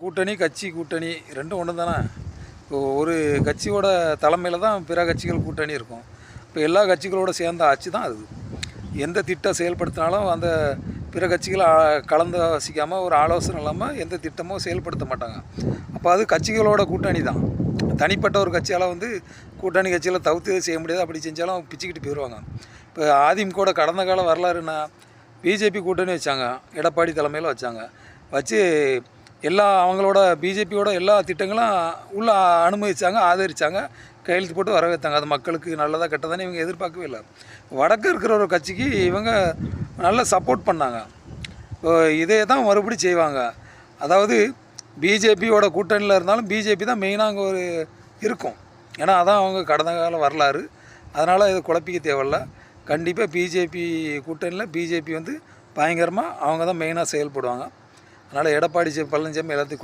கூட்டணி, கட்சி கூட்டணி 2ம் ஒன்று தானே. இப்போ ஒரு கட்சியோட தலைமையில் தான் பிற கட்சிகள் கூட்டணி இருக்கும். இப்போ எல்லா கட்சிகளோட சேர்ந்த ஆட்சி தான் அது. எந்த திட்டம் செயல்படுத்தினாலும் அந்த பிற கட்சிகளை கலந்து ஆலோசிக்காமல், ஒரு ஆலோசனை இல்லாமல் எந்த திட்டமும் செயல்படுத்த மாட்டாங்க. அப்போ அது கட்சிகளோட கூட்டணி தான். தனிப்பட்ட ஒரு கட்சியால் கூட்டணி கட்சியில் தவிர்த்து செய்ய முடியாது. அப்படி செஞ்சாலும் பிச்சுக்கிட்டு போயிடுவாங்க. இப்போ அதிமுகவோட கடந்த கால வரலாறுனா, பிஜேபி கூட்டணி வச்சாங்க, எடப்பாடி தலைமையில் வச்சாங்க. வச்சு அவங்களோட பிஜேபியோட எல்லா திட்டங்களும் உள்ளே அனுமதிச்சாங்க, ஆதரித்தாங்க, கையெழுத்து போட்டு வரவேற்றாங்க. அது மக்களுக்கு நல்லதாக கெட்டதானே இவங்க எதிர்பார்க்கவே இல்லை. வடக்கு இருக்கிற ஒரு கட்சிக்கு இவங்க நல்லா சப்போர்ட் பண்ணாங்க. இதே தான் மறுபடி செய்வாங்க. அதாவது பிஜேபியோட கூட்டணியில் இருந்தாலும் பிஜேபி தான் மெயினாக அங்கே இருக்கும். ஏன்னா அதான் அவங்க கடந்த கால வரலாறு. அதனால் இது குழப்பிக்க தேவையில்ல. கண்டிப்பாக பிஜேபி கூட்டணியில் பிஜேபி பயங்கரமாக அவங்க தான் மெயினாக செயல்படுவாங்க. அதனால் எடப்பாடி பழனிசாமி எல்லாத்தையும்